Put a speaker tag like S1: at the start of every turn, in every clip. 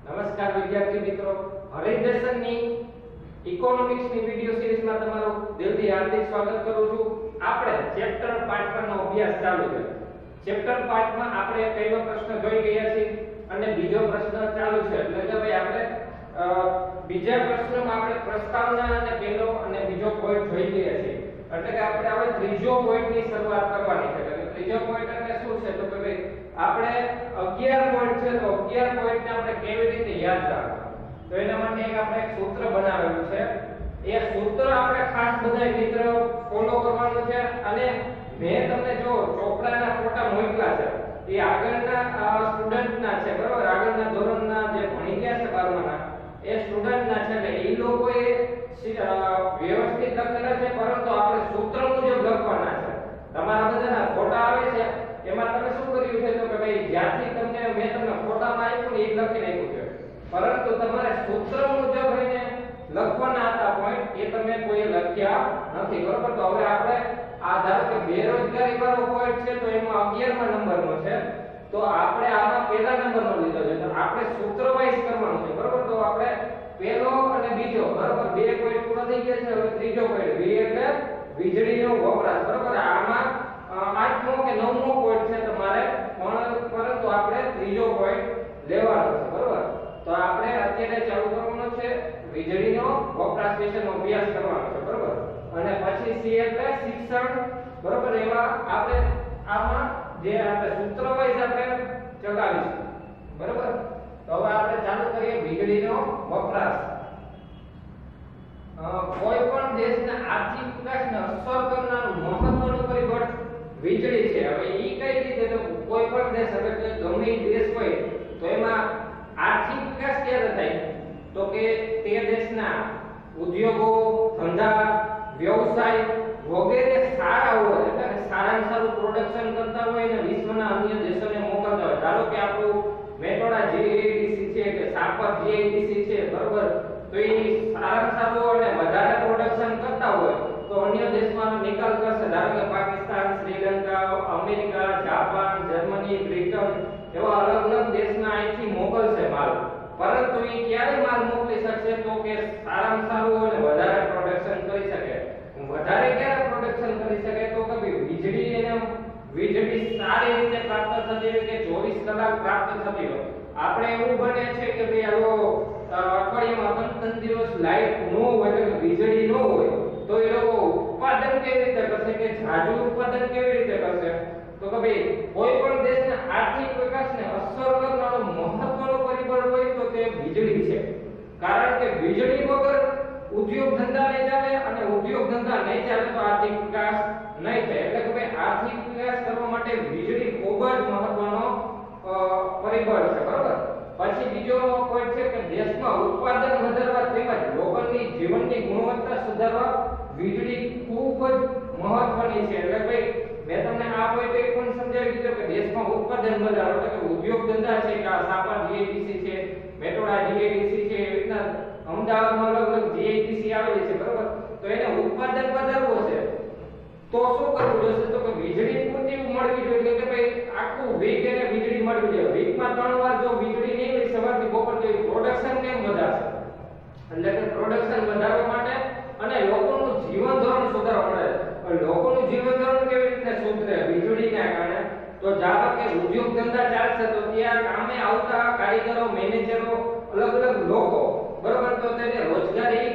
S1: નમસ્કાર વિદ્યાર્થી મિત્રો, હરિદેશનની ઇકોનોમિક્સની વિડિયો સિરીઝમાં તમારું દિલથી હાર્દિક સ્વાગત કરું છું. આપણે ચેપ્ટર 5 પરનો અભ્યાસ ચાલુ છે. ચેપ્ટર 5 માં આપણે પહેલો પ્રશ્ન જોઈ ગયા છીએ અને બીજો પ્રશ્ન ચાલુ છે. એટલે કે ભાઈ આપણે બીજા પ્રશ્નમાં આપણે પ્રસ્તાવના અને પહેલો અને બીજો પોઈન્ટ જોઈ ગયા છીએ. એટલે કે આપણે હવે ત્રીજો પોઈન્ટની શરૂઆત કરવાની છે. એટલે ત્રીજો પોઈન્ટ એટલે શું છે તો કે ભાઈ આપણે 11 પોઈન્ટ છે તો 11 પોઈન્ટને આપણે કેવી રીતે યાદ રાખવા, તો એના માટે આપણે એક સૂત્ર બનાવેલું છે. એ સૂત્ર આપણે ખાસ બધા મિત્રો ફોલો કરવાનું છે. અને મેં તમને જો ચોપડાના ફોટા મોકલા છે એ આગળના સ્ટુડન્ટના છે, બરાબર? આગળના ધોરણના જે ભણી ગયા છે 12માના એ સ્ટુડન્ટના છે. એટલે એ લોકોએ વ્યવસ્થિત લખેલા છે, પરંતુ આપણે સૂત્ર મુજબ લખવાના છે. તમારા બધાના ફોટા આવે છે એમાં તમે શું કર્યું છે તો કે ભાઈ જ્યાંથી તમને મેં તમને ફોટામાં આપ્યું ને એ લખી નાખ્યું છે, પરંતુ તમારે સૂત્ર મુજબ એને લખવાના હતા પોઈન્ટ એ તમે કોઈ લખ્યા નથી, બરોબર? તો હવે આપણે આ ધારો કે બેરોજગારી વાળો પોઈન્ટ છે તો એમાં 11મા નંબરનો છે, તો આપણે આમાં પહેલા નંબરનો લીધો છે. તો આપણે સૂત્ર વાઇઝ કરવાનું છે, બરોબર? તો આપણે પહેલો અને બીજો, બરોબર, બે પોઈન્ટ પૂરા થઈ ગયા છે. હવે ત્રીજો પોઈન્ટ વી એટલે વીજળીનો વપરાશ, બરોબર? આમાં 8મો કે 9મો પોઈન્ટ છે તમારે, પરંતુ આપણે ત્રીજો પોઈન્ટ લેવાનો છે, બરોબર? તો આપણે અત્યારે ચાલુ કરવાનો છે વીજળીનો વપરાશ વિશેનો અભ્યાસ કરવાનો છે, બરોબર? અને પછી સી એટલે શિક્ષણ, બરોબર? એવા આપણે આમાં જે આપણે સૂત્ર વાઇઝ આપણે ચકાવીશું, બરોબર? તો હવે આપણે ચાલુ કરીએ વીજળીનો વપરાશ. કોઈ પણ દેશના આર્થિક વિકાસને અસર કરનારું મહત્વનું પરિબળ વીજળી છે. હવે ઈ કઈ રીતે? તો કોઈ પણ દેશ, હવે ગમે દેશ હોય તો એમાં આર્થિક વિકાસ ક્યારે થાય તો કે તે દેશના ઉદ્યોગો, ધંધા, વ્યવસાય વગેરે સારા હોય, એટલે કે સારામાં સારું પ્રોડક્શન કરતા હોય અને વિશ્વના અન્ય દેશોને મોકલતા હોય. ધારો કે આપણું મેટોડા જીઆઈડીસી છે કે સાપર જીઆઈડીસી છે, બરોબર? તો એ સારામાં સારું અને વધારે પ્રોડક્શન કરતા હોય તો અન્ય દેશમાં નિકાલ કરશે. ધારો કે Pakistan, Sri Lanka, America, Japan, Germany, Britain એવા અલગ અલગ દેશના અહીંથી મોકલશે માલ. પરંતુ એ ક્યારે માલ મોકલી શકશે તો કે સારામાં સારું અને વધારે પ્રોડક્શન કરી શકે. વધારે ક્યારે પ્રોડક્શન કરી શકે તો કે વીજળી એને વીજળી સારી રીતે પ્રાપ્ત થતી હોય કે 24 કલાક પ્રાપ્ત થતી હોય. આપણે એવું બને છે કે ભાઈ આલો અઠવાડિયામાં 3 દિવસ લાઈટ ન હોય, એટલે વીજળી ન હોય, તો એ લોકો ઉત્પાદન કેવી રીતે કરશે, કે જાજુ ઉત્પાદન કેવી રીતે કરશે? તો કે ભાઈ કોઈ પણ દેશના આર્થિક વિકાસને અસર કરનારો મહત્વનો પરિબળ હોય તો તે વીજળી છે. કારણ કે વીજળી વગર ઉદ્યોગ ધંધા નહીં ચાલે અને ઉદ્યોગ ધંધા નહીં ચાલે તો આર્થિક વિકાસ નહીં થાય. એટલે કે ભાઈ આર્થિક વિકાસ કરવા માટે વીજળી ખૂબ જ મહત્વનો પરિબળ છે, બરોબર? પછી બીજો પોઈન્ટ છે કે દેશમાં ઉત્પાદન વધારવા તેમજ લોકોની જીવનની ગુણવત્તા સુધારવા વીજળી ખૂબ જ મહત્વની છે. એટલે ભાઈ મેં તમને આ પોઈન્ટ એક પણ સમજાવી દીધો કે દેશમાં ઉત્પાદન વધારો, એટલે કે ઉદ્યોગ ધંધા છે કે આ સાપર જીઆઈડીસી છે, મેટોડા જીઆઈડીસી છે, એવી રીતના અમદાવાદમાં અલગ અલગ જીઆઈડીસી આવેલી છે, બરોબર? તો એને ઉત્પાદન વધારવું છે તો શું કરવું જોઈશે તો કે વીજળી પૂરતી મળવી જોઈએ. એટલે કે ભાઈ આખું વીક એને વીજળી મળવી જોઈએ. વીકમાં 3 વાર જો વીજળી નહીં હોય સવારથી બપોર સુધી, પ્રોડક્શન કેમ વધારશે? એટલે કે પ્રોડક્શન વધારવા માટે અને લોકોનું જીવન ધોરણ સુધારવા માટે. લોકોનું જીવન ધોરણ કેવી રીતે સુધરે? વીજળીના કારણે. તો ધારો કે ઉદ્યોગ ધંધા ચાલશે તો ત્યાં કામે આવતા કારીગરો, મેનેજરો, અલગ અલગ લોકો, બરોબર? તો તેને રોજગારી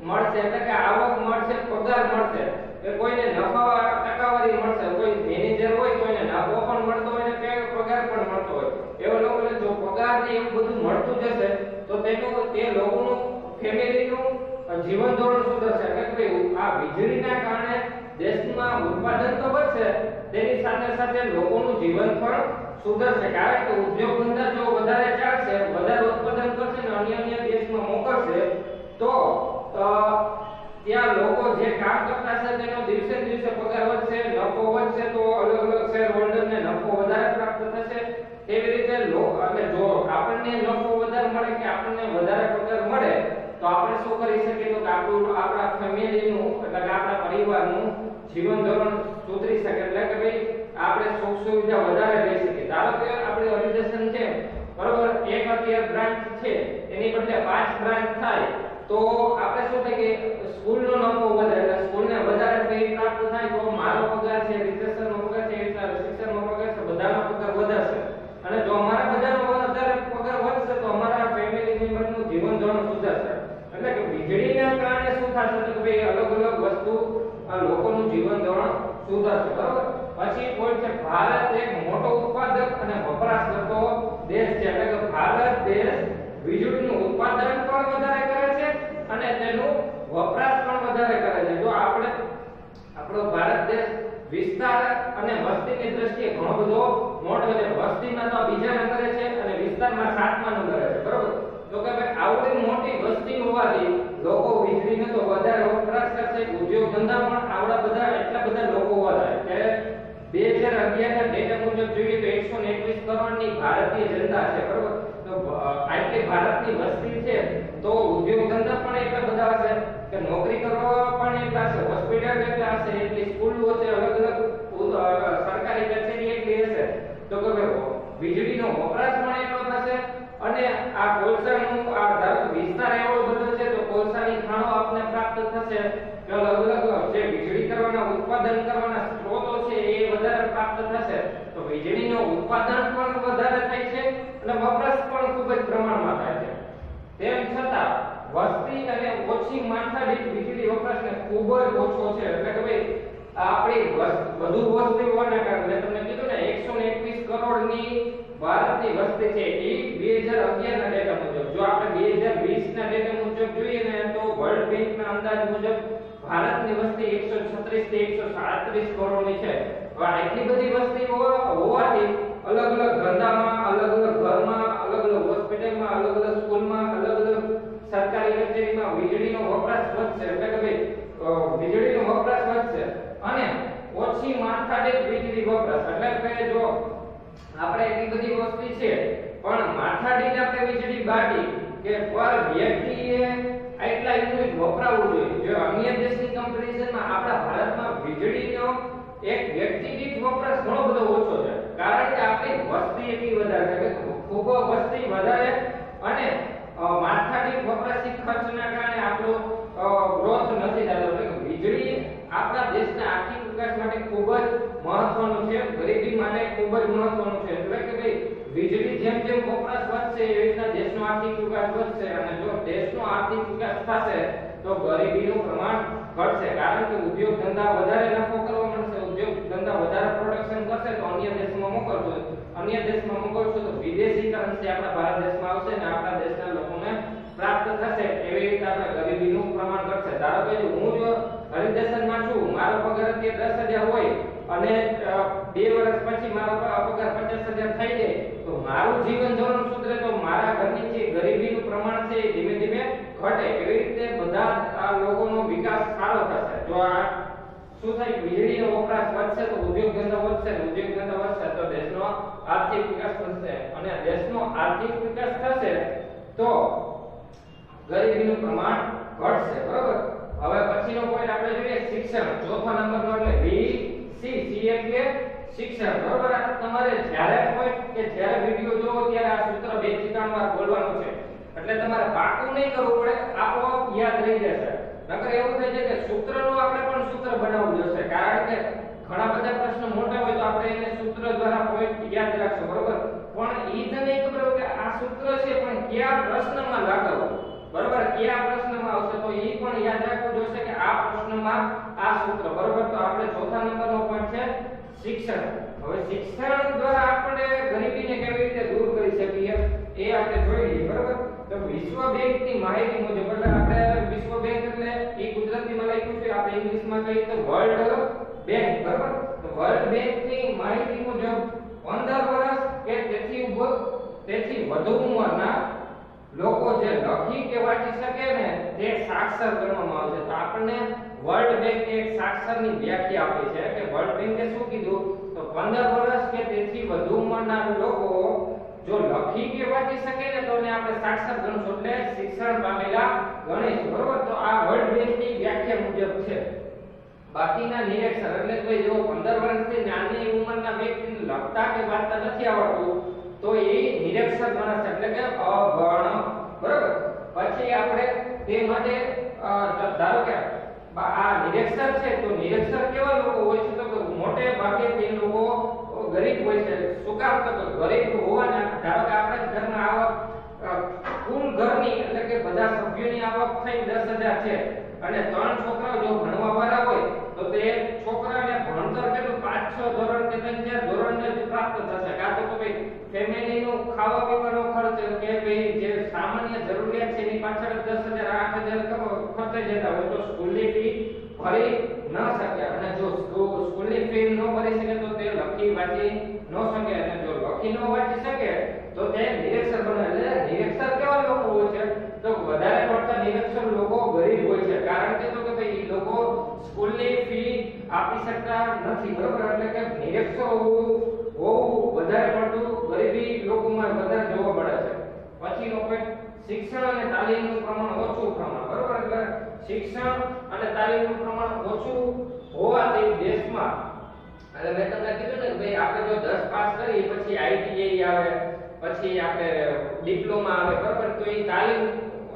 S1: મળશે, એટલે કે આવક મળશે, પગાર મળશે, કે કોઈને નફા ટકાવારી મળશે. કોઈ મેનેજર હોય તો એને નફો પણ મળતો હોય ને પગાર પણ મળતો હોય. એવા લોકોને જો પગાર ને એવું બધું મળતું જશે તો તે લોકોનું ફેમિલીનું જીવન ધોરણ સુધરશે. એટલે કે આ વીજળીના કારણે દેશમાં ઉત્પાદન તો વધશે, તેની સાથે સાથે લોકોનું જીવન પણ સુધરશે. કારણ કે ઉદ્યોગ ધંધા જો વધારે ચાલશે, વધારે ઉત્પાદન કરશે ને અન્ય દેશમાં મોકલશે તો ત્યાં લોકો જે કામ કરતા છે તેનો દિવસે દિવસે પગાર વધશે, નફો વધશે, તો અલગ અલગ શેર હોલ્ડરને નફો વધારે પ્રાપ્ત થશે. તેવી રીતે અને જો આપણને નફો વધારે મળે કે આપણને વધારે પગાર મળે તો આપણે શું કરી શકીએ તો કે આપણા ફેમિલીનું, એટલે કે આપણા પરિવારનું જીવન ધોરણ સુધરી શકે. એટલે કે ભાઈ આપણે સુખ સુવિધા વધારે લઈ શકીએ. ધારો કે આપણે ઓર્ગેનાઇઝેશન છે બરોબર, એક અત્યારે બ્રાન્ચ છે એની બદલે 5 બ્રાન્ચ થાય તો આપણે શું થાય કે સ્કૂલનો નફો વધારે, એટલે સ્કૂલને વધારે ફી પ્રાપ્ત થાય તો મારો પગાર છે, રિસર્ચરનો પગાર છે, શિક્ષણનો પગાર છે, બધાનો પગાર વધશે. અને જો અમારા બધાનો વધારે પગાર વધશે તો અમારા ફેમિલી મેમ્બરનું જીવન ધોરણ સુધરશે. એટલે કે વીજળીના કારણે શું થશે તો કે ભાઈ અલગ અલગ વસ્તુ લોકોનું જીવન ધોરણ સુધરશે. બરોબર, પછી કોઈ છે ભારત એક મોટો ઉત્પાદક અને વપરાશ કરતો દેશ છે. એટલે કે ભારત દેશ વીજળીનું ઉત્પાદન પણ વધારે કરે છે અને તેનું વપરાશ પણ વધારે કરે છે. જો આપણો ભારત દેશ વિસ્તાર અને વસ્તીની દ્રષ્ટિએ ઘણો બધો મોટો છે. વસ્તીમાં તો બીજા નંબરે છે અને વિસ્તારમાં 7મા નંબરે છે. બરોબર, તો કે ભાઈ આવડી મોટી વસ્તી હોવાથી લોકો વીજળીનો તો વધારે વપરાશ કરશે, ઉદ્યોગ ધંધા પણ આવડા બધા એટલા બધા લોકો વધારે કે 2011 ના ડેટા મુજબ જોઈએ તો 121 કરોડની ભારતીય જનતા છે. બરોબર, તો આટલી ભારતની વસ્તી છે તો ઉદ્યોગ ધંધા પણ એટલા બધા હશે કે નોકરી કરવા પણ એટલા હશે, હોસ્પિટલ એટલા હશે, એટલી સ્કૂલો હશે, અલગ અલગ સરકારી કચેરી એટલી હશે. તો કે વીજળીનો વપરાશ પણ એટલો થશે અને આ કોલસાનું આ ધારો વિસ્તાર એવો બધો છે તો કોલસાની ખાણો આપને પ્રાપ્ત થશે કે અલગ અલગ જે વીજળી કરવાના ઉત્પાદન કરવાના સ્ત્રોતો છે એ વધારે પ્રાપ્ત થશે. તો વીજળીનો ઉત્પાદન પણ વધારે થાય છે અને વપરાશ પણ ખૂબ જ પ્રમાણમાં થાય છે. તેમ છતાં વસ્તી અને ઓછી માથાદીઠ વીજળી વપરાશને ખૂબ જ ઓછો છે. એટલે કે ભાઈ આપણી વધુ વસ્તી હોવાના કારણે તમને કીધું ને 121 કરોડની ભારતની વસ્તી છે એ 2011 ના ડેટા મુજબ. જો આપણે 2020 ના ડેટા મુજબ જોઈએ ને તો વર્લ્ડ બેંકના અંદાજ મુજબ ભારતની વસ્તી 136 થી 137 કરોડની છે. હવે આટલી બધી વસ્તી હોવાથી અલગ અલગ ધંધામાં, અલગ અલગ ઘરમાં, અલગ અલગ હોસ્પિટલમાં, અલગ અલગ સ્કૂલમાં, અલગ અલગ સરકારી કચેરીમાં વીજળીનો વપરાશ વધશે. એટલે કે ભાઈ વીજળીનો વપરાશ વધશે અને ઓછી માથાદીઠ વીજળી વપરાશ. એટલે કે જો આપણે એટલી બધી વસ્તી છે પણ માથાદીઠ આપણે વીજળી બાટી કે પર વ્યક્તિએ આટલા યુનિટ વપરાવવું જોઈએ. જો અન્ય દેશની કમ્પેરિઝનમાં આપણા ભારતમાં વીજળીનો એક વ્યક્તિ દીઠ વપરાશ ઘણો બધો ઓછો છે. કારણ કે આપણી વસ્તી એટલી વધારે છે કે ખૂબ વસ્તી વધારે અને માથાદીઠ વપરાશી ખર્ચના કારણે આપણો ગ્રોથ નથી થતો. એટલે કે વીજળી આપણા દેશના આર્થિક વિકાસ માટે ખૂબ જ મહત્વનું છે, ગરીબી માટે ખૂબ જ મહત્વનું છે. એટલે કે ભાઈ વીજળી જેમ જેમ વપરાશ વધશે એવી રીતના દેશનો આર્થિક વિકાસ વધશે અને જો દેશનો આર્થિક વિકાસ થશે તો ગરીબીનું પ્રમાણ ઘટશે. કારણ કે ઉદ્યોગ ધંધા વધારે નફો કરવા મળશે, ઉદ્યોગ ધંધા વધારે પ્રોડક્શન કરશે તો અન્ય દેશમાં મોકલશે, અન્ય દેશમાં મોકલશે તો વિદેશી કરન્સી આપણા ભારત દેશમાં આવશે અને આપણા દેશના લોકોને પ્રાપ્ત થશે. એવી રીતે આપણે ગરીબીનું પ્રમાણ ઘટશે. ધારો કે હું જો હરિદેશનમાં છું, મારો પગાર અત્યારે 10,000 હોય અને 2 વર્ષ પછી મારો પગાર 50,000 થઈ જાય તો મારું જીવન ધોરણ સુધરે તો મારા ઘરની જે ગરીબીનું પ્રમાણ છે એ ધીમે ધીમે ઘટે. એવી રીતે બધા આ લોકોનો વિકાસ સારો થશે. જો આ શું થાય વીજળીનો વપરાશ વધશે તો ઉદ્યોગ ધંધા વધશે, ઉદ્યોગ ધંધા વધશે તો દેશનો આર્થિક વિકાસ થશે અને દેશનો આર્થિક વિકાસ થશે તો ગરીબીનું પ્રમાણ ઘટશે. બરોબર, હવે પછીનો પોઈન્ટ આપણે જોઈએ શિક્ષણ. ચોથા નંબરનો એટલે સી એટલે શિક્ષણ. બરોબર, આ તમારે જ્યારે કોઈ કે જ્યારે વિડિયો જોવો ત્યારે આ સૂત્ર 2 થી 3 વાર બોલવાનું છે. એટલે તમારે પાકું નહીં કરવું પડે, આપોઆપ યાદ રહી જશે. નકર એવું થઈ જાય કે સૂત્રનું આપણે પણ સૂત્ર બનાવવું જોશે. કારણ કે ઘણા બધા પ્રશ્નો મોટા હોય તો આપણે એને સૂત્ર દ્વારા પોઈન્ટ યાદ રાખશું. બરોબર, પણ ઈ જ નહીં ખબર હોય કે આ સૂત્ર છે પણ કયા પ્રશ્નમાં લાગવું. બરોબર, કયા પ્રશ્નમાં આવશે તો ઈ પણ યાદ રાખવું જોશે કે આ પ્રશ્નમાં આ સૂત્ર. બરોબર, તો આપણે ચોથા નંબરનો પોઈન્ટ છે શિક્ષણ. હવે શિક્ષણ દ્વારા આપણે ગરીબીને કેવી રીતે દૂર કરી શકીએ એ આપણે જોઈ લઈએ. બરોબર, તો વિશ્વ બેંકની માહિતી મુજબ, એટલે આપણે વિશ્વ બેંક એટલે એ ગુજરાતીમાં લખ્યું છે, આપણે ઇંગ્લિશમાં કહીએ તો વર્લ્ડ બેંક. બરોબર, તો વર્લ્ડ બેંકની માહિતી મુજબ 15 વર્ષ કે તેથી વધુ ઉંમરના લોકો જે લખી કે વાંચી શકે ને તે સાક્ષર ગણવામાં આવે છે. તો આપણને વર્લ્ડ બેંકે એક સાક્ષરની વ્યાખ્યા આપી છે કે વર્લ્ડ બેંકે શું કીધું તો 15 વર્ષ કે તેથી વધુ ઉંમરના લોકો જો લખી કે વાંચી શકે ને તો આપણે સાક્ષર ગણશું, એટલે શિક્ષણ પામેલા ગણીશું. બરોબર, તો આ વર્લ્ડ બેંકની વ્યાખ્યા મુજબ છે. બાકીના નિરીક્ષણ એટલે કે જો 15 વર્ષથી નાની ઉંમરના વ્યક્તિને લખતા કે વાંચતા નથી આવડતું તો એ નિરક્ષર માણસ એટલે કે અભણ, બરાબર. પછી આપણે તે માટે ધારો કે આ નિરક્ષર છે તો નિરક્ષર કેવા લોકો હોય છે તો મોટે ભાગે તે લોકો ગરીબ હોય છે. શું કામ? તો ગરીબ હોવાના ધારો કે આપણા ઘરમાં આવક કુલ ઘરની એટલે કે બધા સભ્યોની આવક થઈ 10,000 છે અને 3 છોકરાઓ જો ભણવા વાળા હોય તો તે છોકરાને ભણતર કેટલું 5-6 ધોરણ કે 3-4 ધોરણને પ્રાપ્ત થશે. કાં તો ભાઈ ફેમિલીનો ખાવા પીવાનો ખર્ચ કે ભાઈ જે સામાન્ય જરૂરિયાત છે એની પાછળ 10,000 8,000 ખર્ચાઈ જતા હોય તો સ્કૂલની ફી ભરી ન શકે. અને જો સ્કૂલની ફી ન ભરી શકે તો તે લખી વાંચી ન શકે અને જો લખી ન વાંચી શકે તો તે નિરક્ષર બને. એટલે નિરક્ષર કેવા લોકો હોય છે તો વધારે પડતા નિરક્ષર લોકો ગરીબ હોય છે. કારણ કે ભાઈ લોકો સ્કૂલની ફી આપી શકતા નથી, બરોબર. એટલે કે નિરક્ષર હોવું વધારે પડતું ગરીબી લોકોમાં વધારે જોવા મળે છે. પછીનો પોઈન્ટ શિક્ષણ અને તાલીમનું પ્રમાણ ઓછું પ્રમાણ, બરોબર. એટલે શિક્ષણ અને તાલીમનું પ્રમાણ ઓછું હોવાથી દેશમાં એટલે મેં તમને કીધું ને ભાઈ આપણે જો 10 પાસ કરી પછી આઈટીઆઈ આવે પછી આપણે ડિપ્લોમા આવે, બરોબર. તો એ તાલીમ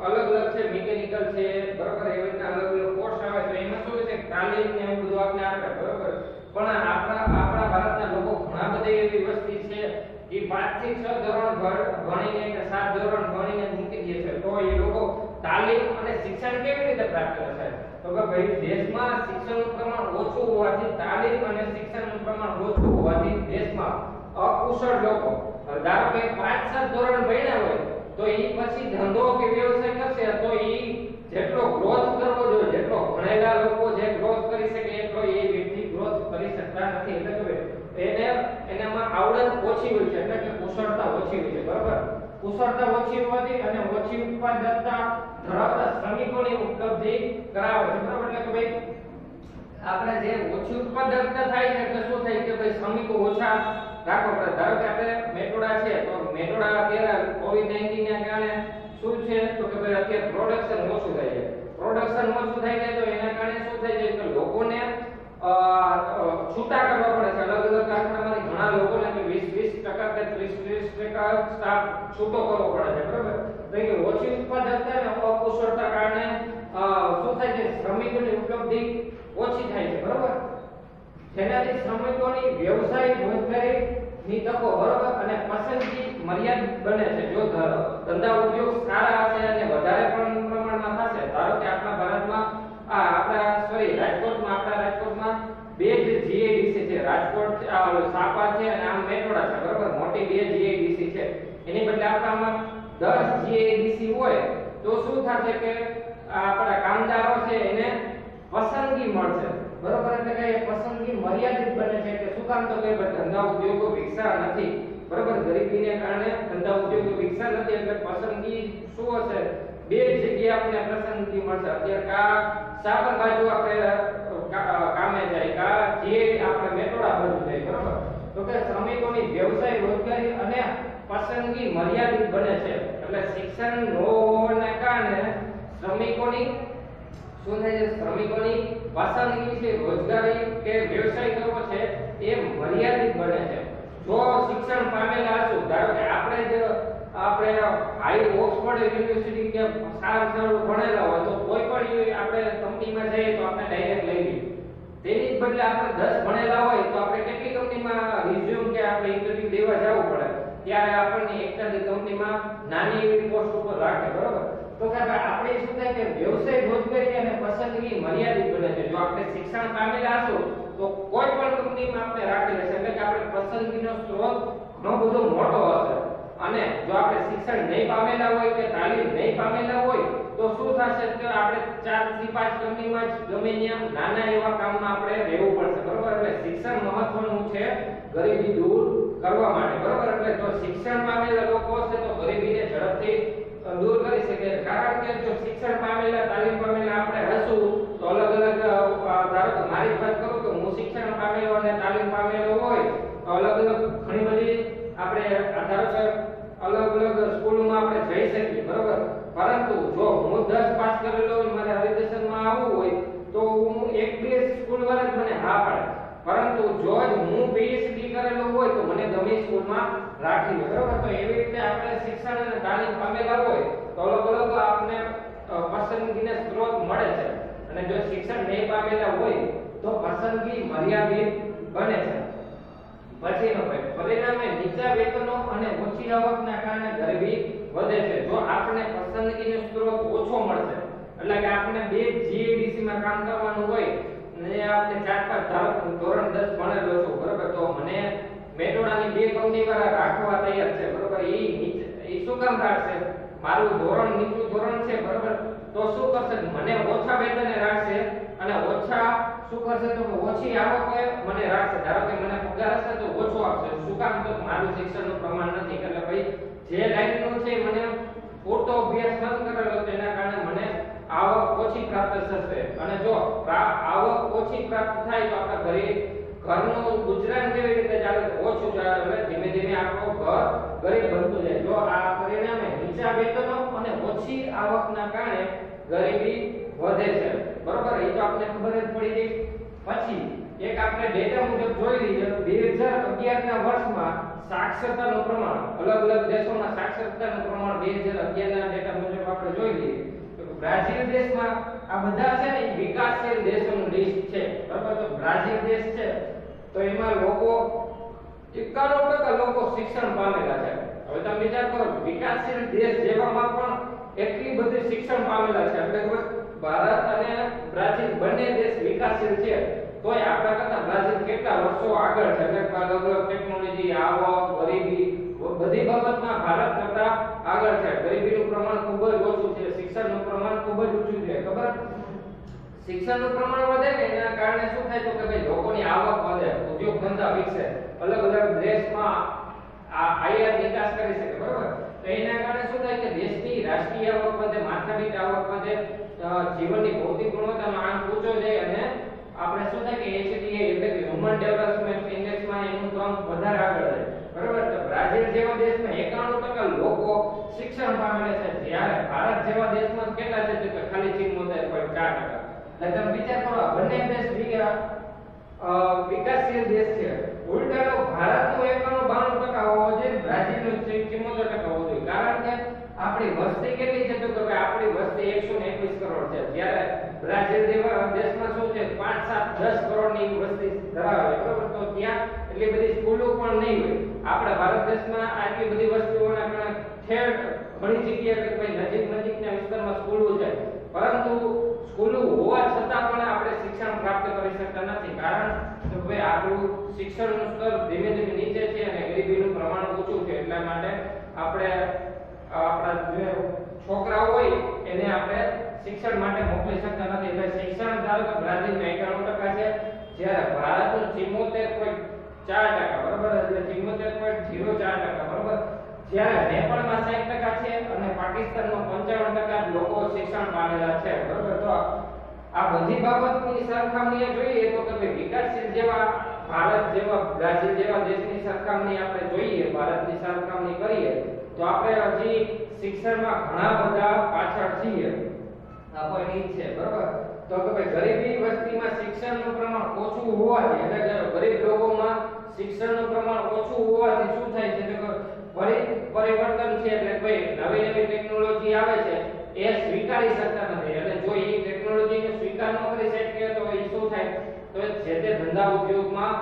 S1: અલગ અલગ છે, મિકેનિકલ છે, બરોબર. એવી રીતના અલગ અલગ કોર્સ આવે તો એમાં શું છે તાલીમ ને એવું બધું આપણે આપે, બરોબર. પણ આપણા ભારતના લોકો ઘણા બધા એવી વસ્તી છે કે 5 થી 6 ધોરણ ભણીને કે 7 ધોરણ ભણીને મૂકી દે છે. તો એ લોકો તાલીમ અને શિક્ષણ કેવી રીતે પ્રાપ્ત કરશે? તો કે ભાઈ દેશમાં શિક્ષણનું પ્રમાણ ઓછું હોવાથી તાલીમ અને શિક્ષણનું પ્રમાણ ઓછું હોવાથી દેશમાં અકુશળ લોકો ધારો કે 5-7 ધોરણ ભણ્યા હોય તો એ પછી ધંધો કે વ્યવસાય કરશે તો એ જેટલો ગ્રોથ કરવો જોઈએ, જેટલો ભણેલા લોકો જે ગ્રોથ કરી શકે એટલો એ વ્યક્તિ ગ્રોથ કરી શકતા નથી. એટલે કે એનામાં આવડત ઓછી હોય છે એટલે કે કુશળતા ઓછી હોય છે, બરાબર. કુશળતા ઓછી હોવાથી અને ઓછી ઉત્પાદકતા ધરાવતા શ્રમિકોની ઉપલબ્ધિ કરાવે છે, બરાબર. એટલે કે ભાઈ આપણે જે ઓછી ઉત્પાદકતા થાય છે એટલે શું થાય કે ભાઈ શ્રમિકો ઓછા રાખવા પડે. ધારો કે આપણે મેટોડા છે તો મેટોડા અત્યારે કોવિડ-19 ના કારણે શું છે તો કે ભાઈ અત્યારે પ્રોડક્શન ઓછું થાય છે. પ્રોડક્શન ઓછું થાય છે તો એના કારણે શું થાય છે કે લોકોને છૂટા કરવા પડે છે. અલગ અલગ કારખાનામાંથી ઘણા લોકોને 20% કે 30% સ્ટાફ છૂટો કરવો પડે છે, બરાબર. તો કે ઓછી ઉત્પાદકતા અને અકુશળતા કારણે શું થાય છે શ્રમિકોની ઉપલબ્ધિ ઓછી થાય છે, બરાબર. જેનાથી શ્રમિકોની વ્યવસાય રોજગારીની તકો, બરાબર, અને પસંદગી મર્યાદિત બને છે. જો ધંધા ઉદ્યોગ સારા હશે અને વધારે પ્રમાણમાં થશે, ધારો કે આપણા ભારતમાં રાજકોટમાં બે જ જીઆઈડીસી છે. રાજકોટ સાપા છે અને આમ મેટોડા છે, બરાબર. મોટી બે જીઆઈડીસી છે. એની બદલે આપણામાં 10 જીઆઈડીસી હોય તો શું થશે કે આપણા કામદારો છે એને પસંદગી મળશે, બરોબર. એટલે કે પસંદગી મર્યાદિત બને છે કે શું કામ તો કે ધંધા ઉદ્યોગો વિકસા નથી, બરોબર. ગરીબીને કારણે ધંધા ઉદ્યોગો વિકસા નથી એટલે પસંદગી શું હશે બે જગ્યાએ આપણે પસંદગી મળશે. અત્યારે સાબર બાજુ આપણે કામે જાય કા જે આપણે મેટોડા બાજુ જાય, બરોબર. તો કે શ્રમિકોની વ્યવસાય રોજગારી અને પસંદગી મર્યાદિત બને છે. એટલે શિક્ષણ ન હોવાને કારણે શ્રમિકોની શું થાય છે શ્રમિકોની પસંદગી છે રોજગારી કે વ્યવસાય કરવો છે એ મર્યાદિત બને છે. જો શિક્ષણ પામેલા હશું, ધારો કે આપણે હાઈ ઓક્સફોર્ડ યુનિવર્સિટી કે સારું ભણેલા હોય તો કોઈ પણ આપણે કંપનીમાં જઈએ તો આપણે ડાયરેક્ટ લઈ લઈએ. તેની જ બદલે આપણે 10 ભણેલા હોય તો આપણે કેટલી કંપનીમાં રિઝ્યુમ કે આપણે ઇન્ટરવ્યુ દેવા જવું પડે ત્યારે આપણને એકટાની કંપનીમાં નાની એવી પોસ્ટ ઉપર રાખે, બરોબર. તો કે આપણે શું થાય કે વ્યવસાય રોજગારી અને પસંદગી મર્યાદિત બને છે. જો આપણે શિક્ષણ પામેલા હશું તો કોઈ પણ કંપનીમાં આપણે રાખી લેશે એટલે કે આપણે પસંદગીનો સ્ત્રોત ઘણો બધો મોટો હશે. અને જો આપણે શિક્ષણ નહીં પામેલા હોય કે તાલીમ નહીં પામેલા હોય તો શું થશે કે આપણે 4 થી 5 કંપનીમાં જ ગમે ત્યાં નાના એવા કામમાં આપણે રહેવું પડશે, બરોબર. એટલે શિક્ષણ મહત્વનું છે ગરીબી દૂર કરવા માટે, બરોબર. એટલે જો શિક્ષણ પામેલા લોકો હશે તો ગરીબીને ઝડપથી દૂર કરી શકે. કારણ કે જો શિક્ષણ પામેલા તાલીમ પામેલા આપણે હશું તો અલગ અલગ ધારો કે મારી વાત કરું કે હું શિક્ષણ પામેલો અને તાલીમ પામેલો હોય તો અલગ અલગ ઘણી બધી આપણે ધારો કે અલગ અલગ સ્કૂલમાં આપણે જઈ શકીએ, બરોબર. પરંતુ જો હું 10 પાસ કરેલો હોય મારે હરિદર્શનમાં આવવું હોય તો હું એક બે સ્કૂલ વાળા જ મને હા પાડે. પરંતુ પરંતુ જો જ હું PhD કરેલો હોય તો મને ગમે સ્કૂલમાં રાખી લે, બરોબર. તો એવી રીતે આપણે શિક્ષણ અને તાલીમ પામેલા હોય તો અલગ અલગ આપણે પસંદગીના સ્ત્રોત મળે છે, અને જો શિક્ષણ નહીં પામેલા હોય તો પસંદગી મર્યાદિત બને છે. પછીનો ભાઈ, પરિણામે નીચા વેતનો અને ઓછી આવકના કારણે ગરીબી વધે છે. જો આપણે પસંદગીનો સ્ત્રોત ઓછો મળશે, એટલે કે આપણે બે GADC માં કામ કરવાનું હોય ને આપણે 4-5 ધોરણ 10 ભણેલો છું, બરોબર. તો મને મેટોડાની બે કંપની વાળા રાખવા તૈયાર છે, બરોબર. એ શું કામ રાખશે? મારું ધોરણ નીચું ધોરણ છે, બરોબર. તો શું કરશે? મને ઓછા વેતને રાખશે અને ઓછા શું કરશે? તો ઓછી આવકે મને રાખશે. ધારો કે મને પગાર હશે તો ઓછો આપશે. શું કામ? તો મારું શિક્ષણનું પ્રમાણ નથી, એટલે ભાઈ જે લાઈનનું છે મને પૂરતો અભ્યાસ નથી કરેલો, તેના કારણે મને આવક ઓછી પ્રાપ્ત થશે. અને જો આવક ઓછી પ્રાપ્ત થાય તો આપણા ઘરનું ગુજરાન કેવી રીતે ચાલે? ઓછું ચાલે, એટલે ધીમે ધીમે આપણો ઘર ગરીબ બનતું જાય. જો આ પરિણામે નીચા વેતનો અને ઓછી આવકના કારણે ગરીબી વધે છે, બરોબર. એ તો આપણે ખબર જ પડી ગઈ. પછી એક આપણે ડેટા મુજબ જોઈ લઈએ. 2011 ના વર્ષમાં સાક્ષરતાનું પ્રમાણ, અલગ અલગ દેશોના સાક્ષરતાનું પ્રમાણ 2011 ના ડેટા મુજબ આપણે જોઈ લઈએ તો બ્રાઝીલ દેશમાં આ બધા છે ને વિકાસશીલ દેશોનું લિસ્ટ છે, બરાબર. તો બ્રાઝીલ દેશ છે તો એમાં લોકો 91% લોકો શિક્ષણ પામેલા છે. હવે તમે વિચાર કરો, વિકાસશીલ દેશ જેવામાં પણ એટલી બધી શિક્ષણ પામેલા છે, એટલે ભારત અને બ્રાઝીલ બંને દેશ વિકાસશીલ છે, તોય આપણા કરતા બ્રાઝીલ કેટલા વર્ષો આગળ છે. એટલે અલગ અલગ ટેકનોલોજી, આવક, ગરીબી બધી બાબતમાં ભારત કરતા આગળ છે. ગરીબીનું પ્રમાણ ખૂબ જ ઓછું છે, શિક્ષણનું પ્રમાણ ખૂબ જ ઊંચું છે, ખબર. શિક્ષણનું પ્રમાણ વધે ને એના કારણે શું થાય? તો કે ભાઈ લોકોની આવક વધે, ઉદ્યોગ ધંધા વિકસે, અલગ અલગ દેશમાં આયાત નિકાસ કરી શકે, બરોબર. તો એના કારણે શું થાય કે દેશની રાષ્ટ્રીય આવક વધે, માથાદીઠ આવક વધે, જીવનની ભૌતિક ગુણવત્તાનો આંક ઊંચો જાય, અને આપણે શું થાય કે HDI એટલે કે હ્યુમન ડેવલપમેન્ટ ઇન્ડેક્સમાં એનું ક્રમ વધારે આગળ જાય, બરોબર. તો બ્રાઝીલ જેવા દેશમાં 91% લોકો શિક્ષણ પામેલા છે, જ્યારે ભારત જેવા દેશમાં કેટલા છે? તો ખાલી 74.4%. એટલે તમે વિચાર કરો, બંને દેશ વિકાસશીલ દેશ છે. ઉલટાનો ભારતનો 92% હોવો જોઈએ, બ્રાઝીલનો 74% હોવો જોઈએ. કારણ કે આપણી વસ્તી કેટલી છે? તો કે આપણી વસ્તી 121 કરોડ છે, જ્યારે બ્રાઝીલ જેવા દેશમાં શું છે? 5, 7, 10 કરોડની વસ્તી ધરાવે, બરોબર. તો ત્યાં એટલી બધી સ્કૂલો પણ નહીં હોય. આપણા ભારત દેશમાં આટલી બધી વસ્તીઓના કારણે ઠેર ઘણી જગ્યાએ કે ભાઈ નજીકના વિસ્તારમાં સ્કૂલો છે, પરંતુ સ્કૂલો હોવા છતાં પણ આપણે શિક્ષણ પ્રાપ્ત કરી શકતા નથી. કારણ કે ભાઈ આપણું શિક્ષણનું સ્તર ધીમે ધીમે નીચે છે અને ગરીબીનું પ્રમાણ ઓછું છે. એટલા માટે આપણે આપણા જે છોકરાઓ હોય એને આપણે શિક્ષણ માટે મોકલી શકતા નથી. એટલે શિક્ષણ ધારો કે બ્રાઝીલમાં 91% છે, જ્યારે ભારતનું 74.4%, બરોબર. એટલે 74.04%, બરોબર. જ્યારે નેપાળમાં 60% છે અને પાકિસ્તાનમાં 55% લોકો શિક્ષણ પામેલા છે, બરોબર. તો આ બધી બાબતની સરખામણીએ જોઈએ તો કે વિકાસશીલ જેવા ભારત જેવા બ્રાઝીલ જેવા દેશની સરખામણી આપણે જોઈએ, ભારતની સરખામણી કરીએ તો આપણે હજી શિક્ષણમાં ઘણા બધા પાછળ છીએ. આપણને છે, બરોબર. તો કે ભાઈ ગરીબી વસ્તીમાં શિક્ષણનું પ્રમાણ ઓછું હોવાથી, એટલે કે ગરીબ લોકોમાં શિક્ષણનું પ્રમાણ ઓછું હોવાથી શું થાય છે? પરિવર્તન છે, એટલે ભાઈ નવી નવી ટેકનોલોજી આવે છે એ સ્વીકારી શકતા નથી. એટલે જો એ ટેકનોલોજીને સ્વીકાર ન કરી શકે તો એ શું થાય? તો જે તે ધંધા ઉદ્યોગમાં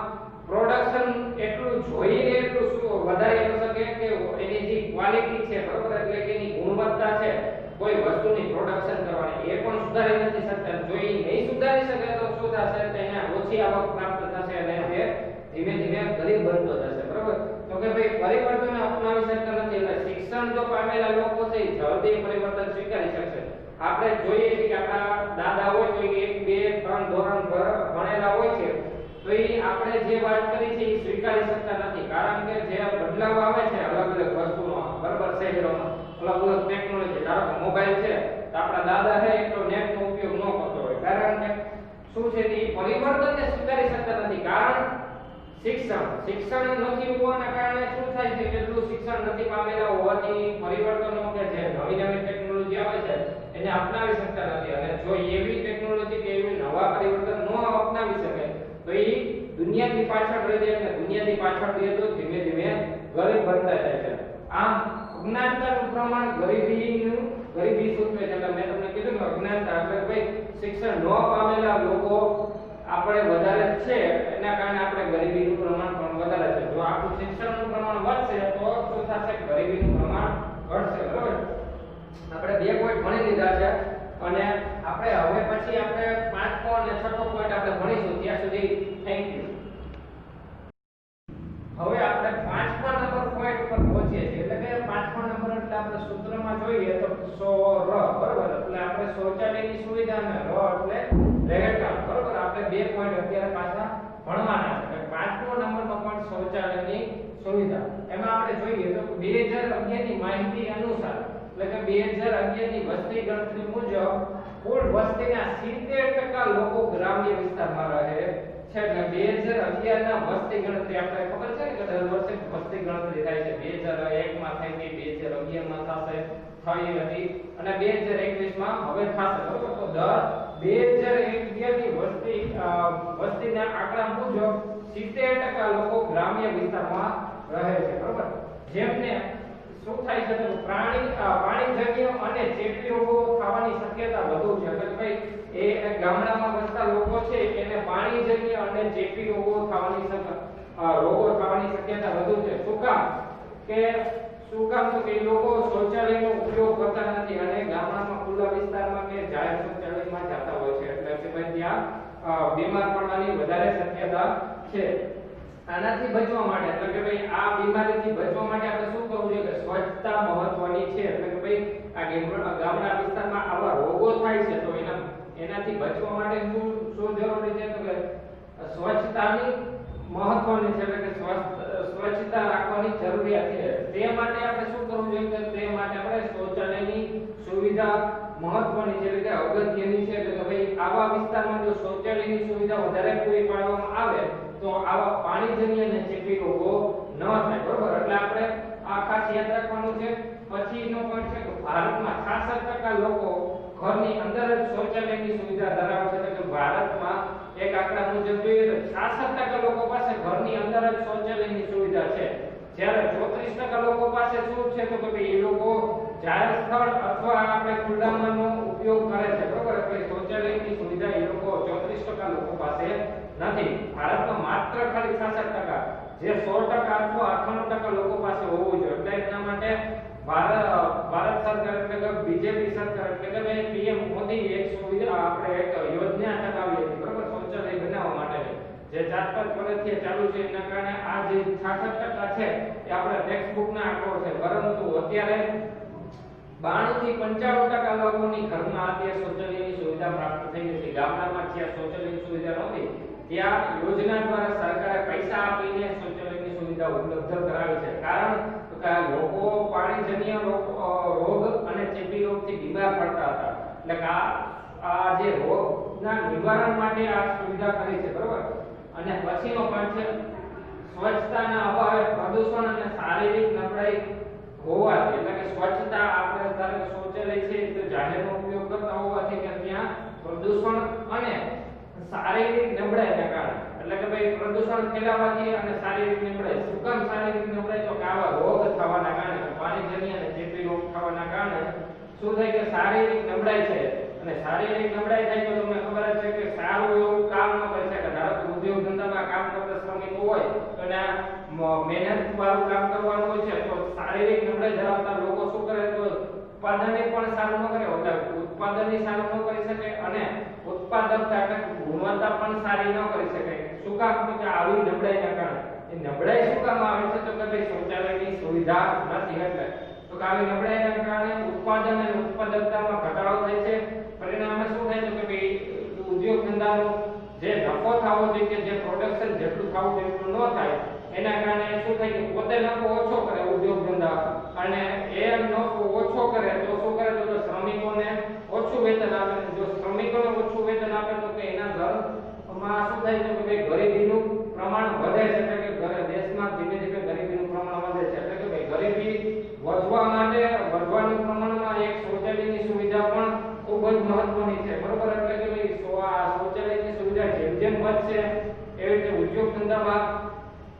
S1: પ્રોડક્શન એટલું જોઈએ એટલું શું વધારી ન શકે કે એની જે ક્વોલિટી છે, બરોબર, એટલે કે એની ગુણવત્તા છે કોઈ વસ્તુની પ્રોડક્શન કરવાની, એ પણ સુધારી નથી શકતા. જો એ નહીં સુધારી શકે તો શું થશે? તો એને ઓછી આવક પ્રાપ્ત થશે અને તે ધીમે ધીમે ગરીબ બનતો જશે, બરોબર. તો કે ભાઈ પરિવર્તન અપનાવી શકતા નથી. એટલે શિક્ષણ જો પામેલા લોકો છે એ જલ્દી પરિવર્તન સ્વીકારી શકશે. આપણે જોઈએ છીએ કે આપણા દાદા હોય તો 1, 2, 3 ધોરણ ભણેલા હોય છે, તો એ આપણે જે વાત કરી છે એ સ્વીકારી શકતા નથી. કારણ કે જે બદલાવ આવે છે અલગ અલગ વસ્તુમાં, બરોબર, શહેરોમાં અલગ અલગ ટેકનોલોજી, ધારો કે મોબાઈલ છે તો આપણા દાદા છે એટલો નેટનો ઉપયોગ ન કરતો હોય. કારણ કે શું છે? એ પરિવર્તનને સ્વીકારી શકતા નથી. કારણ શિક્ષણ નથી હોવાના કારણે શું થાય છે? કેટલું શિક્ષણ નથી પામેલા હોવાથી પરિવર્તનો કે જે નવી નવી ટેકનોલોજી આવે છે એને અપનાવી શકતા નથી. અને જો એવી ટેકનોલોજી કે એવી નવા પરિવર્તન ન અપનાવી શકે તો એ દુનિયાથી પાછળ રહી જાય અને દુનિયાથી પાછળ રહીએ તો ધીમે ધીમે ગરીબ બનતા જાય છે. આમ અજ્ઞાનતાનું પ્રમાણ ગરીબી સૂચવે છે. એટલે મેં તમને કીધું કે અજ્ઞાનતા એટલે ભાઈ શિક્ષણ ન પામેલા લોકો આપણે વધારે છે, એના કારણે આપણે ગરીબીનું પ્રમાણ પણ વધારે છે. જો આપણું શિક્ષણનું પ્રમાણ વધશે તો શું થશે? ગરીબીનું પ્રમાણ ઘટશે. બરાબર? આપણે બે પોઈન્ટ ભણી લીધા છે અને આપણે હવે પછી આપણે પાંચમો અને છઠ્ઠો પોઈન્ટ આપણે ભણીશું. ત્યાં સુધી થેન્ક યુ. હવે આપણે પાંચમા નંબર પોઈન્ટ પર પહોંચીએ છીએ. એટલે કે પાંચમા નંબર એટલે આપણે સૂત્રમાં જોઈએ તો ર, બરાબર? એટલે આપણે શૌચાલયની સુવિધા અને ર એટલે રહેઠાણ. બરાબર? આપણે બે પોઈન્ટ અત્યારે પાછા ભણવાના છે. પાંચમો નંબરનો પોઈન્ટ શૌચાલયની સુવિધા. એમાં આપણે જોઈએ તો 2011 ની માહિતી અનુસાર એટલે કે 2011 ની વસ્તી ગણતરી મુજબ કુલ વસ્તીના 70% લોકો ગ્રામ્ય વિસ્તારમાં રહે છે. એટલે 2011 ના વસ્તી ગણતરી આપણે ખબર છે કે દર વર્ષે વસ્તી ગણતરી થાય છે. 2001 માં થઈ હતી, 2011 માં થશે, થઈ હતી અને 2021 માં હવે થશે. બરોબર? તો દર 2011 ની વસ્તીના આંકડા મુજબ 70% લોકો ગ્રામ્ય વિસ્તારમાં રહે છે. બરોબર? જેમને શું થાય છે તો પાણીજન્ય અને ચેપી રોગો થવાની શક્યતા વધુ છે. એટલે ભાઈ એ ગામડામાં વસતા લોકો છે એને પાણીજન્ય અને ચેપી રોગો થવાની શક્યતા વધુ છે. શું કામ તો કે લોકો શૌચાલયનો ઉપયોગ કરતા નથી અને ગામડામાં ખુલ્લા વિસ્તારમાં કે જાહેર શૌચાલયમાં જતા હોય છે. એટલે કે ભાઈ ત્યાં બીમાર પડવાની વધારે શક્યતા છે. આનાથી બચવા માટે એટલે કે ભાઈ આ બીમારીથી બચવા માટે આપણે શું કરવું જોઈએ કે સ્વચ્છતા મહત્વની છે. એટલે કે ભાઈ આ ગામડા વિસ્તારમાં આવા રોગો થાય છે તો એનાથી બચવા માટે શું જરૂરી છે તો કે સ્વચ્છતાની મહત્વની છે. એટલે કે સ્વચ્છતા રાખવાની જરૂરિયાત છે. તે માટે આપણે શું કરવું જોઈએ કે તે માટે આપણે શૌચાલયની સુવિધા મહત્વની છે. એટલે કે અગત્યની છે. એટલે કે ભાઈ આવા વિસ્તારમાં જો શૌચાલયની સુવિધા વધારે પૂરી પાડવામાં આવે તો આવા પાણીજન્ય અને ચેપી રોગો ન થાય. બરોબર? એટલે આપણે આ ખાસ યાદ રાખવાનું છે. પછીનો પોઈન્ટ છે કે ભારતમાં 66% લોકો ઘરની અંદર જ શૌચાલયની સુવિધા ધરાવે છે. એટલે કે ભારતમાં એક આંકડા મુજબ જોઈએ તો 66% લોકો પાસે ઘરની અંદર જ શૌચાલયની સુવિધા છે. જ્યારે 34% લોકો પાસે શું છે તો કે ભાઈ એ લોકો જાહેર સ્થળ અથવા આપણે ખુલ્લામાંનો ઉપયોગ કરે છે. બરોબર? એટલે શૌચાલયની સુવિધા એ લોકો 34% લોકો પાસે નથી. ભારતમાં માત્ર ખાલી 66%, જે 100% અથવા 98% લોકો પાસે હોવું જોઈએ. એટલે એના માટે ભારત સરકાર એટલે કે બીજેપી સરકાર એટલે કે પીએમ મોદી એક સુવિધા આપણે એક યોજના ચલાવી હતી. બરોબર? શૌચાલય બનાવવા માટે જે 4-5 વર્ષથી ચાલુ છે. એના કારણે આ જે 66% છે એ આપણે ટેક્સ્ટ બુકના આંકડો છે. પરંતુ અત્યારે 92 થી 95% લોકોની ઘરમાં અત્યારે શૌચાલયની સુવિધા પ્રાપ્ત થઈ ગઈ છે. ગામડામાં જ્યાં શૌચાલયની સુવિધા નહોતી ત્યાં યોજના દ્વારા સરકારે પૈસા આપીને શૌચાલયની સુવિધા ઉપલબ્ધ કરાવી છે. કારણ કે લોકો પાણીજન્ય રોગ અને ચેપી રોગથી બીમાર પડતા હતા. એટલે કે આ જે રોગના નિવારણ માટે આ સુવિધા કરી છે. બરોબર? અને પછીનો પોઈન્ટ છે સ્વચ્છતાના અભાવે પ્રદૂષણ અને શારીરિક નબળાઈ હોવાથી. એટલે કે સ્વચ્છતા આપણે ધારો કે શૌચાલય છે તો જાહેરનો ઉપયોગ કરતા હોવાથી કે ત્યાં પ્રદૂષણ અને શારીરિક નબળાઈના કારણે એટલે કે ભાઈ પ્રદૂષણ ફેલાવવાથી અને શારીરિક નબળાઈ. શું કામ શારીરિક નબળાઈ? તો કે આવા રોગ થવાના કારણે, પાણીજન્ય અને ચેપી રોગ થવાના કારણે શું થાય કે શારીરિક નબળાઈ છે. અને શારીરિક નબળાઈ થાય તો તમને ખબર જ છે કે સારું એવું કામ ન કરી શકે. ધારો કે ઉદ્યોગ ધંધામાં કામ કરતા શ્રમિકો હોય તો એને મહેનત વાળું કામ કરવાનું હોય છે તો શારીરિક નબળાઈ ધરાવતા લોકો શું કરે તો ઉત્પાદનને પણ સારું ન કરે. એટલે ઉત્પાદનને સારું ન કરી શકે અને ઉત્પાદકતા એટલે ગુણવત્તા પણ સારી ન કરી શકે. શું કામ? તો કે આવી નબળાઈના કારણે. એ નબળાઈ શું કામ આવે છે તો કે ભાઈ શૌચાલયની સુવિધા નથી. એટલે તો કે આવી નબળાઈના કારણે ઉત્પાદન અને ઉત્પાદકતામાં ઘટાડો થાય છે. પરિણામે શું થાય તો કે ભાઈ ઉદ્યોગ ધંધાનો જે નફો થવો જોઈએ કે જે પ્રોડક્શન જેટલું થવું જોઈએ એટલું ન થાય. એના કારણે શું થાય કે પોતે નફો ઓછો કરે ઉદ્યોગ ધંધા અને એ નફો ઓછો કરે તો શું કરે તો શ્રમિકોને ઓછું વેતન આપે. જો શ્રમિકોને ઓછું વેતન આપે તો કે એના ઘરમાં શું થાય છે કે ગરીબીનું પ્રમાણ વધે છે. એટલે કે દેશમાં ધીમે ધીમે ગરીબીનું પ્રમાણ વધે છે. એટલે કે ગરીબી વધવાનું પ્રમાણમાં એક શૌચાલયની સુવિધા પણ ખૂબ જ મહત્વની છે. બરોબર? એટલે કે ભાઈ શૌચાલયની સુવિધા જેમ જેમ વધશે એવી રીતે ઉદ્યોગ સુવિધામાં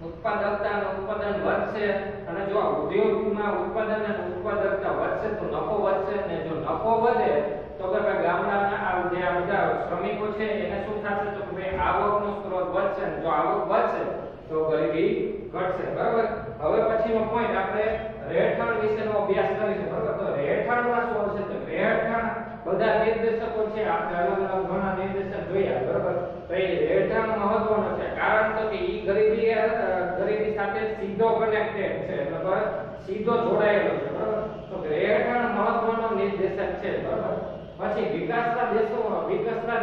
S1: ઉત્પાદકતા અને ઉત્પાદન વધશે અને જો આ ઉદ્યોગમાં ઉત્પાદન અને ઉત્પાદકતા વધશે તો નફો વધશે અને જો નફો વધે તો કે ભાઈ ગામડાના આ જે આ બધા શ્રમિકો છે એને શું થશે તો કે ભાઈ આવકનો સ્ત્રોત વધશે અને જો આવક વધશે તો ગરીબી ઘટશે બરાબર હવે પછીનો પોઈન્ટ આપણે રહેઠાણ વિશેનો અભ્યાસ કરીશું બરાબર તો રહેઠાણમાં શું હશે તો રહેઠાણ બધા નિર્દેશકો છે આપણે અલગ અલગ ઘણા નિર્દેશક જોયા બરાબર તો એ રહેઠાણ મહત્વનો છે કારણ તો કે ઈ ગરીબી સાથે સીધો કનેક્ટેડ છે બરાબર સીધો જોડાયેલો છે બરાબર તો રહેઠાણ મહત્વનો નિર્દેશક છે બરાબર પછી વિકસતા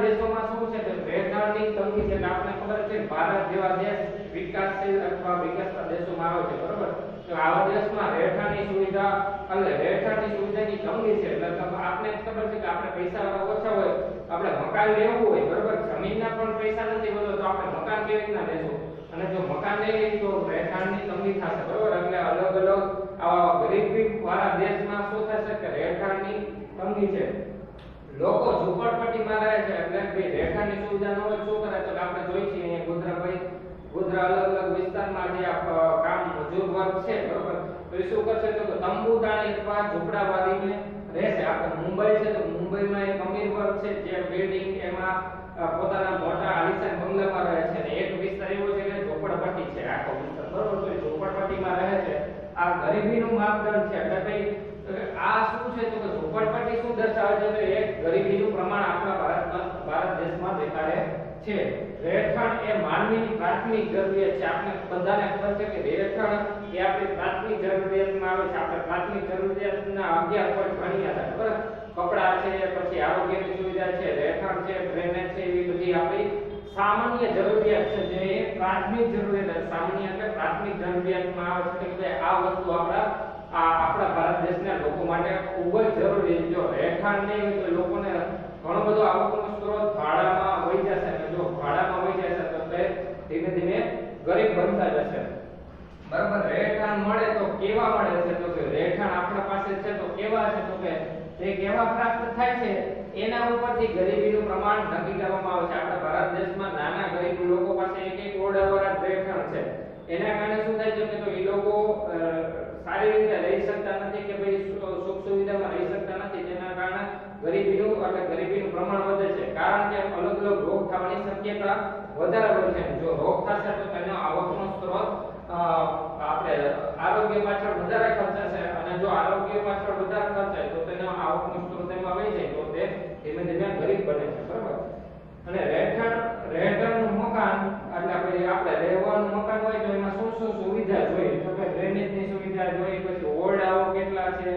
S1: દેશોમાં શું છે તો રહેઠાણની તંગી છે આપણે ખબર છે ભારત જેવા દેશ વિકાસશીલ અથવા વિકસતા દેશોમાં આવે છે બરાબર તો આવા દેશમાં રહેઠાણની સુવિધાની તંગી છે એટલે આપને ખબર છે કે આપણે પૈસા ઓછા હોય આપણે મકાન લેવું હોય બરાબર જમીનના પણ પૈસા નથી હોતો તો આપણે મકાન કેવી રીતના લેશું અને જો મકાન લઈએ તો રહેઠાણની તંગી થશે બરાબર એટલે અલગ અલગ આવા ગરીબી વાળા દેશમાં શું થશે કે રહેઠાણની તંગી છે લોકો ઝૂંપડપટ્ટીમાં રહે છે એટલે કે રહેઠાણની સુવિધા ન હોય શું કરે તો આપણે જોઈ છીએ અહીંયા ગોધરા અલગ અલગ વિસ્તારમાં જે કામ મજૂર વર્ગ છે બરોબર તો એ શું કરશે તો તંબુ તાણી અથવા ઝૂંપડા વાળીને રહેશે આપણે મુંબઈ છે તો મુંબઈમાં એક અમીર વર્ગ છે જે બિલ્ડિંગ એમાં પોતાના મોટા આલિશાન બંગલામાં રહે છે અને એક વિસ્તાર એવો છે કે ઝૂંપડપટ્ટી છે આખો વિસ્તાર બરોબર તો ઝૂંપડપટ્ટીમાં રહે છે આ ગરીબીનું માપદંડ છે એટલે ભાઈ આ શું છે તો કે ઝૂંપડપટ્ટી શું દર્શાવે છે તો એક ગરીબીનું પ્રમાણ આપણા ભારત દેશમાં દેખાડે છે રહેઠાણ એ માનવીની પ્રાથમિક જરૂરિયાત છે આપણે બધાને ખબર છે કે રહેઠાણ એ આપણી પ્રાથમિક જરૂરિયાતમાં આવે છે આપણે પ્રાથમિક જરૂરિયાતના 11 પોઈન્ટ ભણ્યા હતા બરાબર કપડા છે પછી આરોગ્યની સુવિધા છે રહેઠાણ છે ડ્રેનેજ છે એવી બધી આપણી સામાન્ય જરૂરિયાત છે જે પ્રાથમિક જરૂરિયાત સામાન્ય એટલે પ્રાથમિક જરૂરિયાતમાં આવે છે કે આ વસ્તુ આપણા ભારત દેશના લોકો માટે ખૂબ જ જરૂરી છે જો રહેઠાણ નહીં હોય તો લોકોને ઘણો બધો આવકનો સ્ત્રોત ભાડામાં વહી જશે અને જો ભાડામાં વહી જશે તો તે ધીમે ધીમે ગરીબ બનતા જશે બરાબર રહેઠાણ મળે તો કેવા મળે છે તો કે રહેઠાણ આપણા પાસે છે તો કેવા છે તો કે તે કેવા પ્રાપ્ત થાય છે એના ઉપરથી ગરીબીનું પ્રમાણ નક્કી કરવામાં આવે છે આપણા ભારત દેશમાં નાના ગરીબ લોકો પાસે એક ઓરડાવાળા રહેઠાણ છે એના કારણે શું થાય છે કે તો એ લોકો સારી રીતે રહી શકતા નથી કે ભાઈ સુખ સુવિધામાં રહી શકતા નથી જેના કારણે ગરીબીનું પ્રમાણ વધે છે કારણ કે અલગ અલગ રોગ થવાની શક્યતા વધારે હોય છે જો રોગ થશે તો તેનો આવકનો સ્ત્રોત આપણે આરોગ્ય પાછળ વધારે ખર્ચાશે અને જો આરોગ્ય પાછળ વધારે ખર્ચાય તો તેનો આવકનો સ્ત્રોત એમાં વહી જાય તો તે ધીમે ધીમે ગરીબ બને છે બરાબર અને રહેઠાણનું મકાન એટલે આપણે રહેવાનું મકાન હોય તો એમાં શું સુવિધા જોઈએ તો કે ડ્રેનેજની સુવિધા જોઈએ પછી ઓરડાઓ કેટલા છે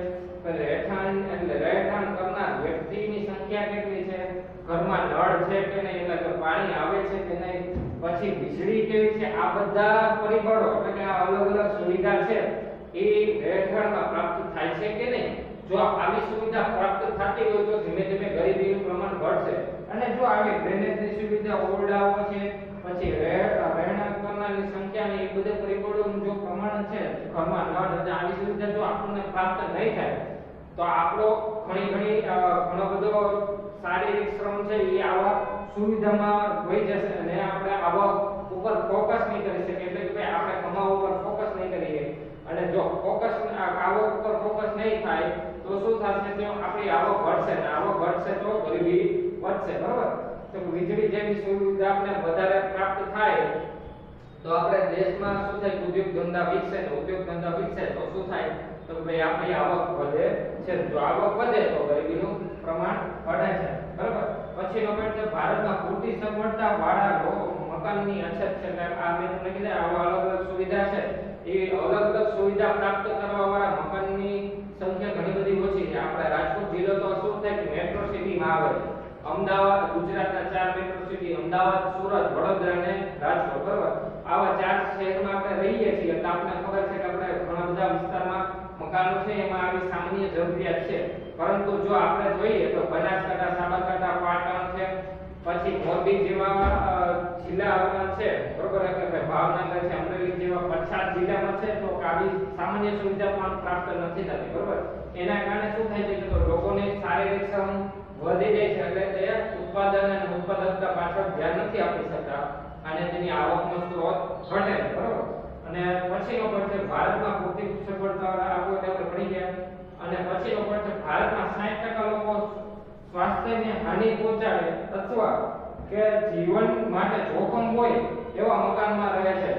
S1: રહેઠાણ કરનાર વ્યક્તિની સંખ્યા કેટલી છે ઘરમાં નળ છે કે નહીં એટલે કે પાણી આવે છે કે નહીં પછી વીજળી કેવી છે આ બધા પરિબળો એટલે કે આ અલગ અલગ સુવિધા છે એ રહેઠાણમાં પ્રાપ્ત થાય છે કે નહીં જો આવી સુવિધા પ્રાપ્ત થતી હોય તો ધીમે ધીમે ગરીબીનું પ્રમાણ ઘટશે અને જો આવી ડ્રેનેજની સુવિધા ઓરડાઓ છે પછી રહેણાંક કરનારની સંખ્યા એ બધા પરિબળોનું જો પ્રમાણ છે ઘરમાં નળ અને આવી સુવિધા જો આપણને પ્રાપ્ત નહીં થાય તો આપણો ઘણો બધો શારીરિક શ્રમ છે એ આવા સુવિધામાં વહી જશે અને આપણે આવા ઉપર ફોકસ નહીં કરી શકીએ એટલે કે આપણે કમાવા ઉપર ફોકસ નહીં કરીએ અને જો આવક ઉપર ફોકસ નહીં થાય તો શું થશે તો આપણી આવક ઘટશે ને આવક ઘટશે તો ગરીબી વધશે બરાબર તો વીજળી જેવી સુવિધા આપણે વધારે પ્રાપ્ત થાય તો આપણે દેશમાં શું થાય ઉદ્યોગ ધંધા વિકસે તો શું થાય તો ભાઈ આપણી આવક વધે છે જો આવક વધે તો ગરીબીનું પ્રમાણ ઘટે છે બરાબર પછીનો પોઈન્ટ છે ભારતમાં પૂરતી સગવડતા વાળા મકાનની અછત છે આ મેં તમને કીધું આવા અલગ અલગ સુવિધા છે એ અલગ અલગ સુવિધા પ્રાપ્ત કરવા વાળા મકાનની સંખ્યા ઘણી બધી ઓછી છે આપણે રાજકોટ જિલ્લો તો શું થાય કે મેટ્રો સિટીમાં આવે છે અમદાવાદ ગુજરાતના 4 મેટ્રો સિટી અમદાવાદ સુરત વડોદરા અને રાજકોટ બરાબર આવા 4 શહેરમાં આપણે રહીએ છીએ એટલે આપણને ખબર છે કે આપણે ઘણા બધા વિસ્તારમાં મકાનો છે એમાં આવી સામાન્ય જરૂરિયાત છે પરંતુ જો આપણે જોઈએ તો બનાસકાંઠા સાબરકાંઠા પાટણ છે પછી મોરબી જેવા જિલ્લા છે બરોબર કે ભાવનગર છે અમરેલી જેવા પછાત જિલ્લામાં છે તો આવી સામાન્ય સુવિધા પણ પ્રાપ્ત નથી થતી બરોબર એના કારણે શું થાય છે કે લોકોને શારીરિક શ્રમ વધી જાય છે એટલે તે ઉત્પાદન અને ઉત્પાદકતા પાછળ ધ્યાન નથી આપી શકતા અને તેની આવકનો સ્ત્રોત ઘટે, બરોબર. અને પછીનો પોઈન્ટ છે ભારતમાં ભૌતિક સગવડતા આપણે ભણી ગયા. અને પછીનો પોઈન્ટ છે ભારતમાં 60% લોકો સ્વાસ્થ્યને હાનિ પહોંચાડે અથવા કે જીવન માટે જોખમ હોય એવા મકાનમાં રહે છે.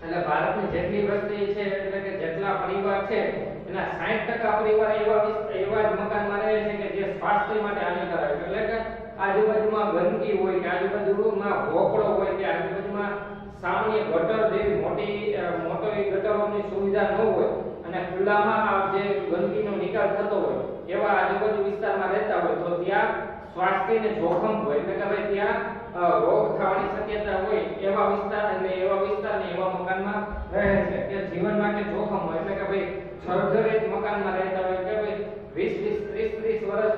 S1: એટલે ભારતની જેટલી વસ્તી છે એટલે કે જેટલા પરિવાર છે એના 60% પરિવાર એવા જ મકાનમાં રહે છે કે જે સ્વાસ્થ્ય માટે હાનિકારક, એટલે કે આજુબાજુમાં ગંદકી હોય કે આજુબાજુમાં ભોકળો હોય કે આજુબાજુમાં સામાન્ય ગટર જેવી મોટી ગટરોની સુવિધા ન હોય અને ખુલ્લામાં જે ગંદકીનો નિકાલ થતો હોય એવા આજુબાજુ વિસ્તારમાં રહેતા હોય તો ત્યાં સ્વાસ્થ્યને જોખમ હોય, એટલે કે ભાઈ ત્યાં રોગ થવાની શક્યતા હોય એવા વિસ્તાર અને એવા મકાનમાં રહે છે કે જીવન માટે જોખમ હોય, એટલે કે ભાઈ સર્જરિત મકાનમાં રહેતા હોય કે ભાઈ 20 વર્ષ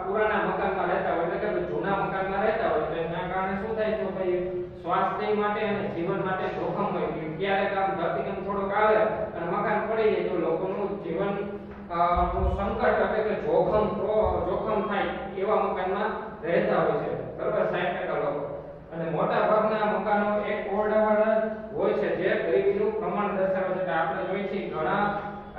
S1: પુરાના મકાનમાં રહેતા હોય, એટલે કે જૂના મકાનમાં રહેતા હોય તો એના કારણે શું થાય તો ભાઈ સ્વાસ્થ્ય માટે અને જીવન માટે જોખમ હોય. ક્યારેક આમ ધરતીકંપ થોડોક આવે અને મકાન પડી જાય તો લોકોનું જીવન સંકટ એટલે કે જોખમ થાય એવા મકાનમાં રહેતા હોય છે, બરાબર. 60% લોકો. અને મોટા ભાગના મકાનો એક ઓરડાવાળા હોય છે જે ગરીબીનું પ્રમાણ દર્શાવે છે. આપણે જોઈએ છીએ ઘણા,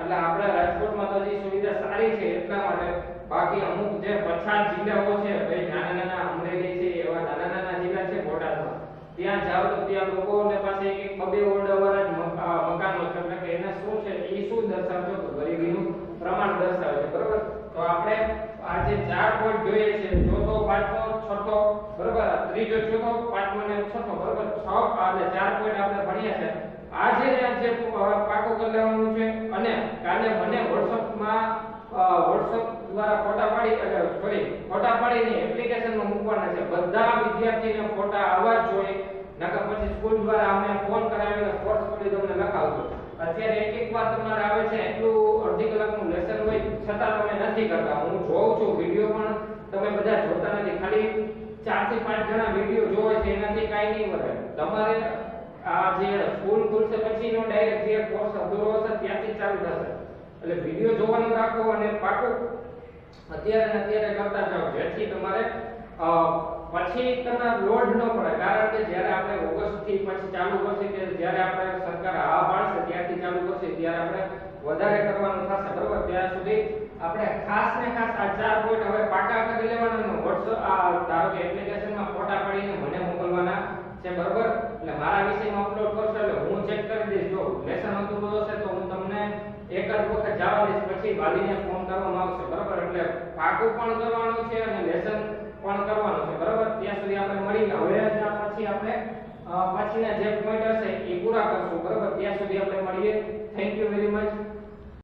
S1: એટલે આપણે રાજકોટમાં તો જે સુવિધા સારી છે એટલા માટે, બાકી અમુક જે પછાત જિલ્લાઓ છે ભાઈ નાના અમરેલી છે એવા નાના જિલ્લા છે બોટાદમાં, ત્યાં જાવ તો ત્યાં લોકોને પાસે એક બબે ઓરડાવાળા મકાનો છે, એટલે કે એને શું છે એ શું દર્શાવે છે ગરીબીનું પ્રમાણ દર્શાવે છે, બરાબર. તો આપણે આ જે 4 પોઈન્ટ જોઈએ છે, ચોથો, પાંચમો, છઠ્ઠો, બરાબર, ત્રીજો, ચોથો, પાંચમો અને છઠ્ઠો, બરાબર, 6 આ 4 પોઈન્ટ આપણે ભણ્યા છે. આજે જે પાકું કરી લેવાનું છે અને કાલે મને WhatsApp દ્વારા ફોટા પાડીને એપ્લિકેશનમાં મૂકવાના છે. બધા વિદ્યાર્થીને ફોટા આવવા જ જોઈએ, નકર પછી સ્કૂલ દ્વારા અમને ફોન કરાવીને ફોર્સ કરી તમને લખાવજો. અત્યારે એક વાર તમારે આવે છે એટલું અડધી કલાકનું લેસન હોય છતાં તમે નથી કરતા. હું જોઉં છું વિડિયો પણ તમે બધા જોતા નથી, ખાલી 4 થી 5 જણા વિડિયો જોવે છે, એનાથી કાઈ નહીં વધે. તમારે આ જે સ્કૂલ ખુલશે પછીનો ડાયરેક્ટ જે કોર્સ અધૂરો હશે ત્યાંથી ચાલુ થશે, એટલે વિડિયો જોવાનું રાખો અને પાકું અત્યારે કરતા જાઓ, જેથી તમારે પછી તમને લોડ ન પડે. કારણ કે જ્યારે આપણે ઓગસ્ટ થી પછી ચાલુ કરશે કે જ્યારે આપણે સરકાર હા પાડશે ત્યારથી ચાલુ કરશે ત્યારે આપણે વધારે કરવાનું થશે, બરોબર. ત્યાં સુધી આપણે ખાસ આ 4 પોઈન્ટ હવે પાકા કરી લેવાના. WhatsApp ધારો કે એપ્લિકેશનમાં ફોટા પાડીને મને મોકલવાના છે, બરોબર. એટલે મારા વિષયમાં અપલોડ કરશો એટલે હું ચેક કરી દઈશ. જો લેસન અધૂરું હશે તો હું તમને એક જ વખત જવા દઈશ, પછી વાલીને ફોન કરવામાં આવશે, બરોબર. એટલે પાકું પણ કરવાનું છે અને લેસન પણ કરવાનું છે, બરોબર. ત્યાં સુધી આપણે મળીએ. હવે પછી આપણે પછીના જે પોઈન્ટ હશે એ પૂરા કરશું, બરોબર. ત્યાં સુધી આપણે મળીએ. Thank you very much.